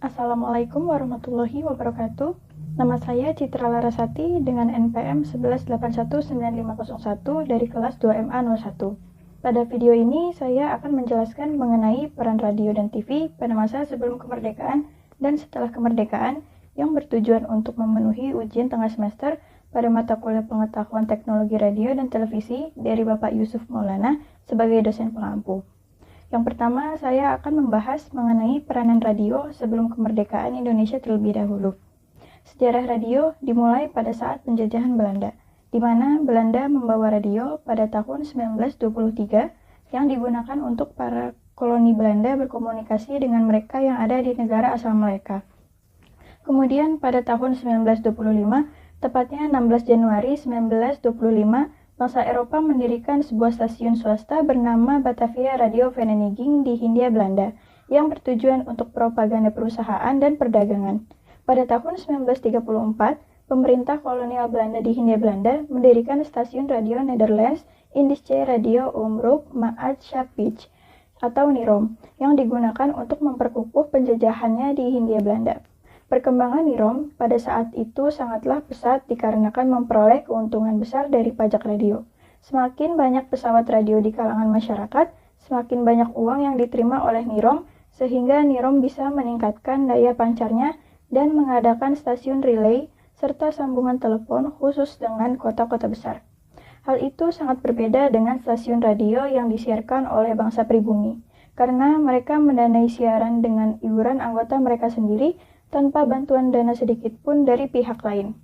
Assalamualaikum warahmatullahi wabarakatuh. Nama saya Citra Larasati dengan NPM 11819501 dari kelas 2MA01. Pada video ini saya akan menjelaskan mengenai peran radio dan TV pada masa sebelum kemerdekaan dan setelah kemerdekaan yang bertujuan untuk memenuhi ujian tengah semester pada mata kuliah pengetahuan teknologi radio dan televisi dari Bapak Yusuf Maulana sebagai dosen pengampu. Yang pertama, saya akan membahas mengenai peranan radio sebelum kemerdekaan Indonesia terlebih dahulu. Sejarah radio dimulai pada saat penjajahan Belanda, di mana Belanda membawa radio pada tahun 1923 yang digunakan untuk para koloni Belanda berkomunikasi dengan mereka yang ada di negara asal mereka. Kemudian pada tahun 1925, tepatnya 16 Januari 1925, bangsa Eropa mendirikan sebuah stasiun swasta bernama Batavia Radio Vereniging di Hindia Belanda yang bertujuan untuk propaganda perusahaan dan perdagangan. Pada tahun 1934, pemerintah kolonial Belanda di Hindia Belanda mendirikan stasiun radio Netherlands Indische Radio Omroep Maatschappij atau NIROM yang digunakan untuk memperkukuh penjajahannya di Hindia Belanda. Perkembangan NIROM pada saat itu sangatlah pesat dikarenakan memperoleh keuntungan besar dari pajak radio. Semakin banyak pesawat radio di kalangan masyarakat, semakin banyak uang yang diterima oleh NIROM, sehingga NIROM bisa meningkatkan daya pancarnya dan mengadakan stasiun relay serta sambungan telepon khusus dengan kota-kota besar. Hal itu sangat berbeda dengan stasiun radio yang disiarkan oleh bangsa pribumi, karena mereka mendanai siaran dengan iuran anggota mereka sendiri tanpa bantuan dana sedikit pun dari pihak lain.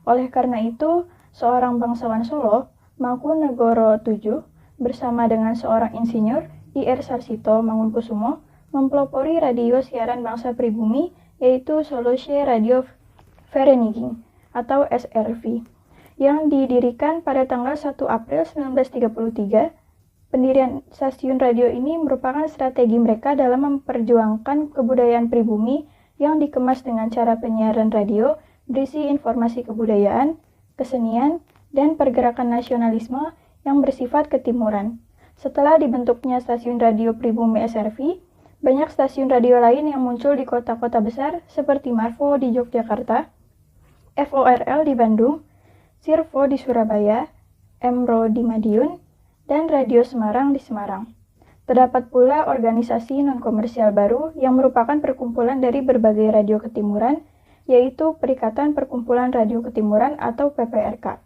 Oleh karena itu, seorang bangsawan Solo, Mangkunegoro VII, bersama dengan seorang insinyur, I.R. Sarsito Mangunkusumo, mempelopori radio siaran bangsa pribumi, yaitu Solosche Radio Vereniging, atau SRV, yang didirikan pada tanggal 1 April 1933. Pendirian stasiun radio ini merupakan strategi mereka dalam memperjuangkan kebudayaan pribumi yang dikemas dengan cara penyiaran radio berisi informasi kebudayaan, kesenian, dan pergerakan nasionalisme yang bersifat ketimuran. Setelah dibentuknya stasiun radio pribumi SRV, banyak stasiun radio lain yang muncul di kota-kota besar seperti Marvo di Yogyakarta, FORL di Bandung, Sirvo di Surabaya, Emro di Madiun, dan Radio Semarang di Semarang. Terdapat pula organisasi non-komersial baru yang merupakan perkumpulan dari berbagai radio ketimuran, yaitu Perikatan Perkumpulan Radio Ketimuran atau PPRK.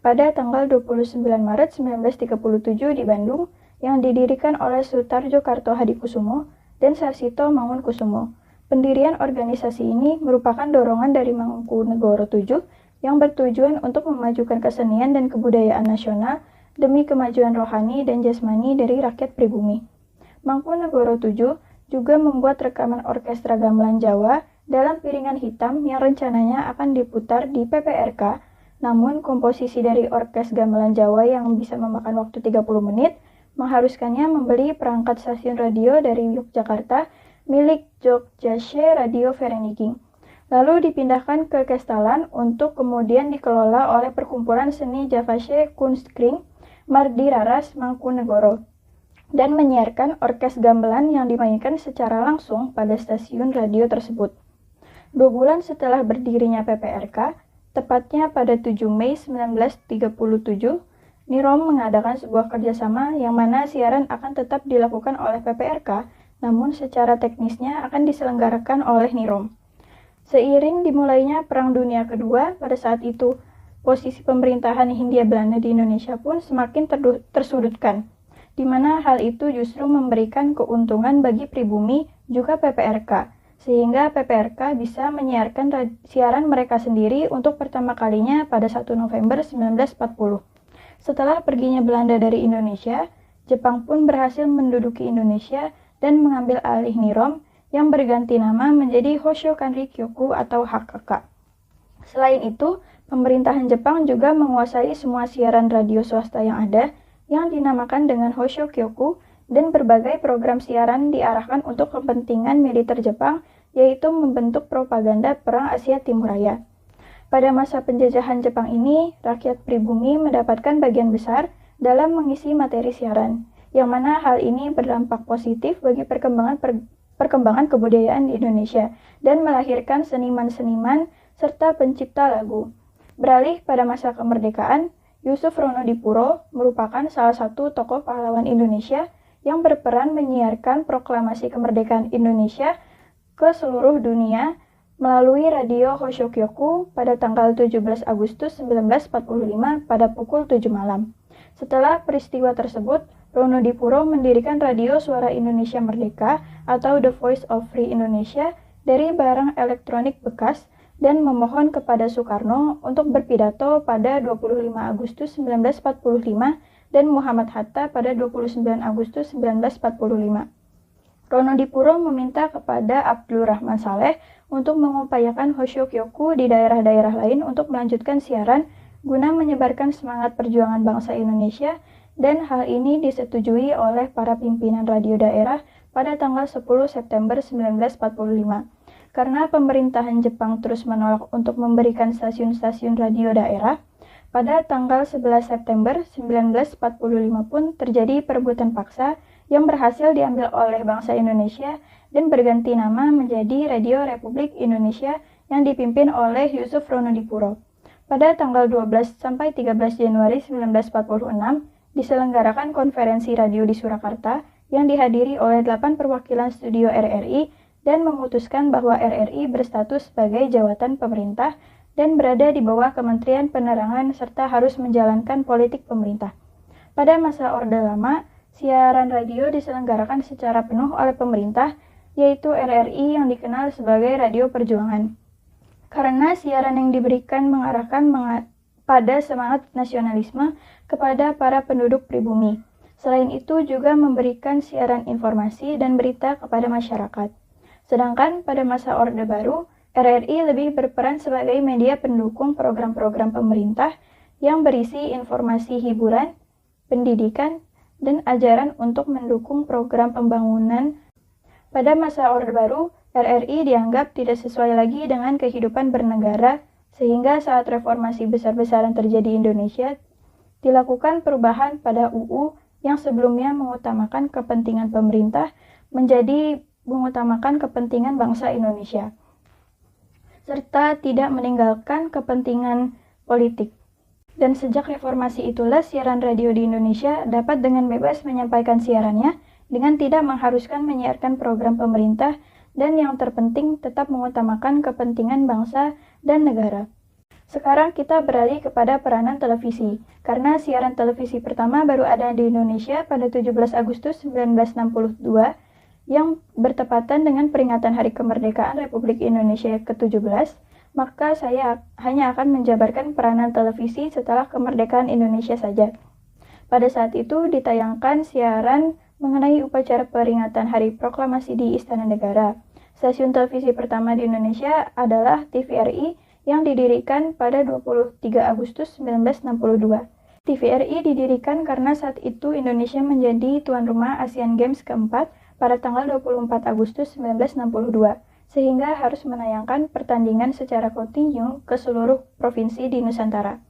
Pada tanggal 29 Maret 1937 di Bandung, yang didirikan oleh Sutarjo Kartohadikusumo dan Sarsito Mangunkusumo. Pendirian organisasi ini merupakan dorongan dari Mangkunegoro VII yang bertujuan untuk memajukan kesenian dan kebudayaan nasional demi kemajuan rohani dan jasmani dari rakyat pribumi. Mangkunegoro VII juga membuat rekaman orkestra gamelan Jawa dalam piringan hitam yang rencananya akan diputar di PPRK, namun komposisi dari orkes gamelan Jawa yang bisa memakan waktu 30 menit mengharuskannya membeli perangkat stasiun radio dari Yogyakarta milik Jogjache Radio Vereniging, lalu dipindahkan ke Kestalan untuk kemudian dikelola oleh Perkumpulan Seni Javasche Kunstkring Mardi Raras Mangkunegoro dan menyiarkan orkes gamelan yang dimainkan secara langsung pada stasiun radio tersebut. 2 bulan setelah berdirinya PPRK, tepatnya pada 7 Mei 1937, NIROM mengadakan sebuah kerjasama yang mana siaran akan tetap dilakukan oleh PPRK, namun secara teknisnya akan diselenggarakan oleh NIROM. Seiring dimulainya Perang Dunia Kedua, pada saat itu posisi pemerintahan Hindia Belanda di Indonesia pun semakin tersudutkan, di mana hal itu justru memberikan keuntungan bagi pribumi juga PPRK, sehingga PPRK bisa menyiarkan siaran mereka sendiri untuk pertama kalinya pada 1 November 1940. Setelah perginya Belanda dari Indonesia, Jepang pun berhasil menduduki Indonesia dan mengambil alih NIROM yang berganti nama menjadi Hosho Kanri Kyoku atau HKK. Selain itu, pemerintahan Jepang juga menguasai semua siaran radio swasta yang ada, yang dinamakan dengan Hosho Kyoku, dan berbagai program siaran diarahkan untuk kepentingan militer Jepang, yaitu membentuk propaganda Perang Asia Timur Raya. Pada masa penjajahan Jepang ini, rakyat pribumi mendapatkan bagian besar dalam mengisi materi siaran, yang mana hal ini berdampak positif bagi perkembangan perkembangan kebudayaan di Indonesia dan melahirkan seniman-seniman serta pencipta lagu. Beralih pada masa kemerdekaan, Yusuf Ronodipuro merupakan salah satu tokoh pahlawan Indonesia yang berperan menyiarkan proklamasi kemerdekaan Indonesia ke seluruh dunia melalui radio Hoshokyoku pada tanggal 17 Agustus 1945 pada pukul 7 malam. Setelah peristiwa tersebut, Ronodipuro mendirikan Radio Suara Indonesia Merdeka atau The Voice of Free Indonesia dari barang elektronik bekas dan memohon kepada Soekarno untuk berpidato pada 25 Agustus 1945 dan Muhammad Hatta pada 29 Agustus 1945. Ronodipuro meminta kepada Abdul Rahman Saleh untuk mengupayakan Hoshokyoku di daerah-daerah lain untuk melanjutkan siaran guna menyebarkan semangat perjuangan bangsa Indonesia, dan hal ini disetujui oleh para pimpinan radio daerah pada tanggal 10 September 1945. Karena pemerintahan Jepang terus menolak untuk memberikan stasiun-stasiun radio daerah, pada tanggal 11 September 1945 pun terjadi perebutan paksa yang berhasil diambil oleh bangsa Indonesia dan berganti nama menjadi Radio Republik Indonesia yang dipimpin oleh Yusuf Ronodipuro. Pada tanggal 12 sampai 13 Januari 1946 diselenggarakan konferensi radio di Surakarta yang dihadiri oleh 8 perwakilan studio RRI dan memutuskan bahwa RRI berstatus sebagai jawatan pemerintah dan berada di bawah Kementerian Penerangan serta harus menjalankan politik pemerintah. Pada masa Orde Lama, siaran radio diselenggarakan secara penuh oleh pemerintah, yaitu RRI yang dikenal sebagai Radio Perjuangan. Karena siaran yang diberikan mengarahkan pada semangat nasionalisme kepada para penduduk pribumi. Selain itu juga memberikan siaran informasi dan berita kepada masyarakat. Sedangkan pada masa Orde Baru, RRI lebih berperan sebagai media pendukung program-program pemerintah yang berisi informasi hiburan, pendidikan, dan ajaran untuk mendukung program pembangunan. Pada masa Orde Baru, RRI dianggap tidak sesuai lagi dengan kehidupan bernegara, sehingga saat reformasi besar-besaran terjadi di Indonesia, dilakukan perubahan pada UU yang sebelumnya mengutamakan kepentingan pemerintah menjadi mengutamakan kepentingan bangsa Indonesia, serta tidak meninggalkan kepentingan politik. Dan sejak reformasi itulah siaran radio di Indonesia dapat dengan bebas menyampaikan siarannya dengan tidak mengharuskan menyiarkan program pemerintah dan yang terpenting tetap mengutamakan kepentingan bangsa dan negara. Sekarang kita beralih kepada peranan televisi, karena siaran televisi pertama baru ada di Indonesia pada 17 Agustus 1962 yang bertepatan dengan peringatan Hari Kemerdekaan Republik Indonesia ke-17, maka saya hanya akan menjabarkan peranan televisi setelah kemerdekaan Indonesia saja. Pada saat itu ditayangkan siaran mengenai upacara peringatan Hari Proklamasi di Istana Negara. Stasiun televisi pertama di Indonesia adalah TVRI yang didirikan pada 23 Agustus 1962. TVRI didirikan karena saat itu Indonesia menjadi tuan rumah Asian Games keempat pada tanggal 24 Agustus 1962, sehingga harus menayangkan pertandingan secara kontinu ke seluruh provinsi di Nusantara.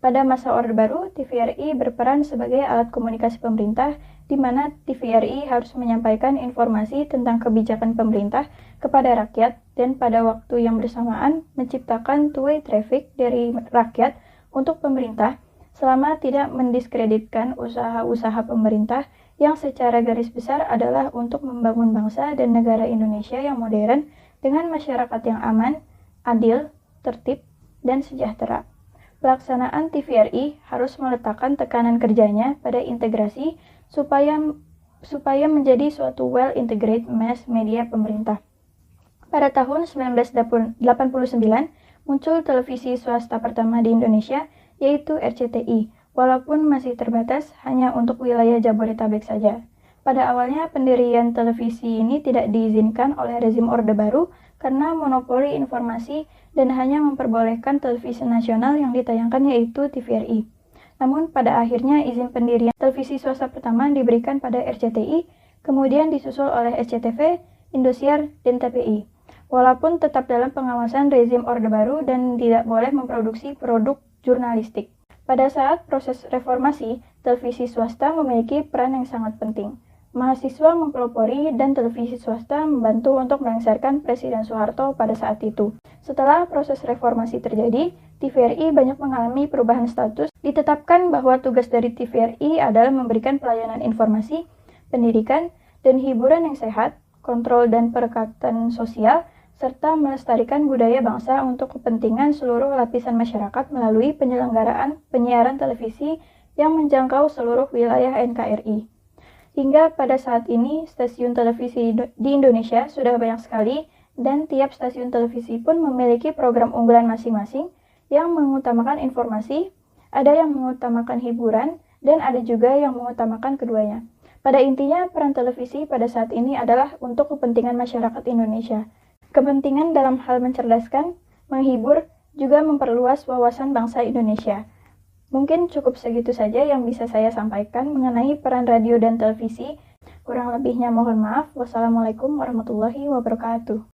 Pada masa Orde Baru, TVRI berperan sebagai alat komunikasi pemerintah, di mana TVRI harus menyampaikan informasi tentang kebijakan pemerintah kepada rakyat dan pada waktu yang bersamaan menciptakan two-way traffic dari rakyat untuk pemerintah selama tidak mendiskreditkan usaha-usaha pemerintah yang secara garis besar adalah untuk membangun bangsa dan negara Indonesia yang modern dengan masyarakat yang aman, adil, tertib, dan sejahtera. Pelaksanaan TVRI harus meletakkan tekanan kerjanya pada integrasi supaya menjadi suatu well-integrated mass media pemerintah. Pada tahun 1989, muncul televisi swasta pertama di Indonesia, yaitu RCTI, walaupun masih terbatas hanya untuk wilayah Jabodetabek saja. Pada awalnya, pendirian televisi ini tidak diizinkan oleh rezim Orde Baru karena monopoli informasi dan hanya memperbolehkan televisi nasional yang ditayangkan yaitu TVRI. Namun pada akhirnya izin pendirian televisi swasta pertama diberikan pada RCTI, kemudian disusul oleh SCTV, Indosiar, dan TPI. Walaupun tetap dalam pengawasan rezim Orde Baru dan tidak boleh memproduksi produk jurnalistik. Pada saat proses reformasi, televisi swasta memiliki peran yang sangat penting. mahasiswa mempelopori dan televisi swasta membantu untuk melengsarkan Presiden Soeharto pada saat itu. Setelah proses reformasi terjadi, TVRI banyak mengalami perubahan status. Ditetapkan bahwa tugas dari TVRI adalah memberikan pelayanan informasi, pendidikan, dan hiburan yang sehat, kontrol dan perekatan sosial, serta melestarikan budaya bangsa untuk kepentingan seluruh lapisan masyarakat melalui penyelenggaraan penyiaran televisi yang menjangkau seluruh wilayah NKRI. Hingga pada saat ini, stasiun televisi di Indonesia sudah banyak sekali dan tiap stasiun televisi pun memiliki program unggulan masing-masing yang mengutamakan informasi, ada yang mengutamakan hiburan, dan ada juga yang mengutamakan keduanya. Pada intinya, peran televisi pada saat ini adalah untuk kepentingan masyarakat Indonesia. Kepentingan dalam hal mencerdaskan, menghibur, juga memperluas wawasan bangsa Indonesia. Mungkin cukup segitu saja yang bisa saya sampaikan mengenai peran radio dan televisi. Kurang lebihnya mohon maaf. Wassalamualaikum warahmatullahi wabarakatuh.